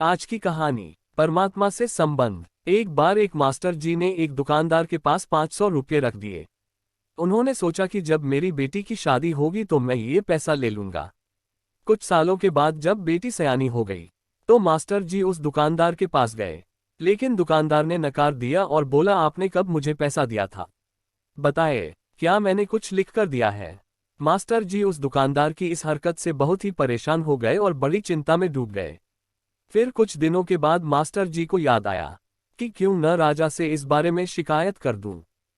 आज की कहानी, परमात्मा से संबंध। एक बार एक मास्टर जी ने एक दुकानदार के पास 500 रुपये रख दिए। उन्होंने सोचा कि जब मेरी बेटी की शादी होगी तो मैं ये पैसा ले लूंगा। कुछ सालों के बाद जब बेटी सयानी हो गई तो मास्टर जी उस दुकानदार के पास गए, लेकिन दुकानदार ने नकार दिया और बोला, आपने कब मुझे पैसा दिया था? बताए, क्या मैंने कुछ लिख कर दिया है? मास्टर जी उस दुकानदार की इस हरकत से बहुत ही परेशान हो गए और बड़ी चिंता में डूब गए। फिर कुछ दिनों के बाद मास्टर जी को याद आया कि क्यों न राजा से इस बारे में शिकायत कर दूं,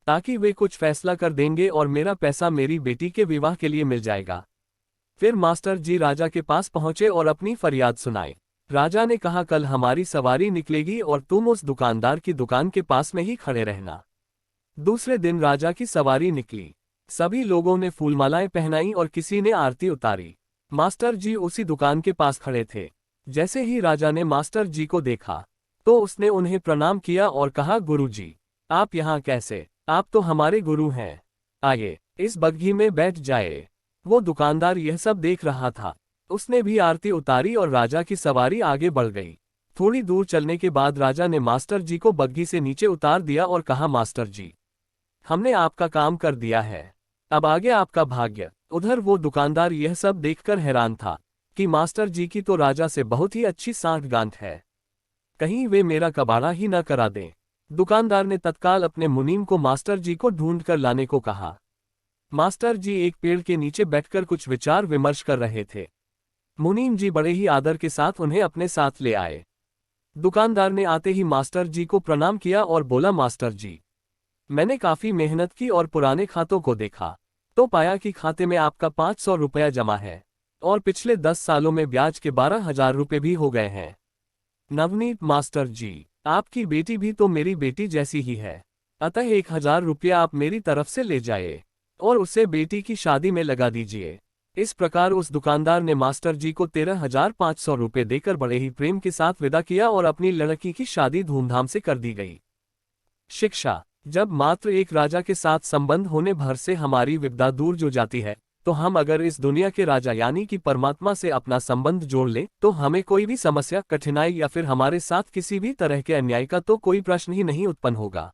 ताकि वे कुछ फैसला कर देंगे और मेरा पैसा मेरी बेटी के विवाह के लिए मिल जाएगा। फिर मास्टर जी राजा के पास पहुंचे और अपनी फरियाद सुनाई। राजा ने कहा, कल हमारी सवारी निकलेगी और तुम उस दुकानदार की दुकान के पास में ही खड़े रहना। दूसरे दिन राजा की सवारी निकली। सभी लोगों ने फूलमालाएं पहनाई और किसी ने आरती उतारी। मास्टर जी उसी दुकान के पास खड़े थे। जैसे ही राजा ने मास्टर जी को देखा तो उसने उन्हें प्रणाम किया और कहा, गुरुजी, आप यहाँ कैसे? आप तो हमारे गुरु हैं। आइए, इस बग्घी में बैठ जाए। वो दुकानदार यह सब देख रहा था। उसने भी आरती उतारी और राजा की सवारी आगे बढ़ गई। थोड़ी दूर चलने के बाद राजा ने मास्टर जी को बग्घी से नीचे उतार दिया और कहा, मास्टर जी, हमने आपका काम कर दिया है, अब आगे आपका भाग्य। उधर वो दुकानदार यह सब देखकर हैरान था कि मास्टर जी की तो राजा से बहुत ही अच्छी सांठगांठ है, कहीं वे मेरा कबाड़ा ही न करा दें। दुकानदार ने तत्काल अपने मुनीम को मास्टर जी को ढूंढ कर लाने को कहा। मास्टर जी एक पेड़ के नीचे बैठकर कुछ विचार विमर्श कर रहे थे। मुनीम जी बड़े ही आदर के साथ उन्हें अपने साथ ले आए। दुकानदार ने आते ही मास्टर जी को प्रणाम किया और बोला, मास्टर जी, मैंने काफी मेहनत की और पुराने खातों को देखा तो पाया कि खाते में आपका 500 रुपया जमा है और पिछले 10 सालों में ब्याज के 12,000 रुपये भी हो गए हैं। नवनीत मास्टर जी, आपकी बेटी भी तो मेरी बेटी जैसी ही है, अतः 1,000 रुपया आप मेरी तरफ से ले जाइए और उसे बेटी की शादी में लगा दीजिए। इस प्रकार उस दुकानदार ने मास्टर जी को 13,500 रुपये देकर बड़े ही प्रेम के साथ विदा किया और अपनी लड़की की शादी धूमधाम से कर दी गई। शिक्षा, जब मात्र एक राजा के साथ संबंध होने भर से हमारी विपदा दूर जो जाती है, तो हम अगर इस दुनिया के राजा यानी कि परमात्मा से अपना संबंध जोड़ लें तो हमें कोई भी समस्या, कठिनाई या फिर हमारे साथ किसी भी तरह के अन्याय का तो कोई प्रश्न ही नहीं उत्पन्न होगा।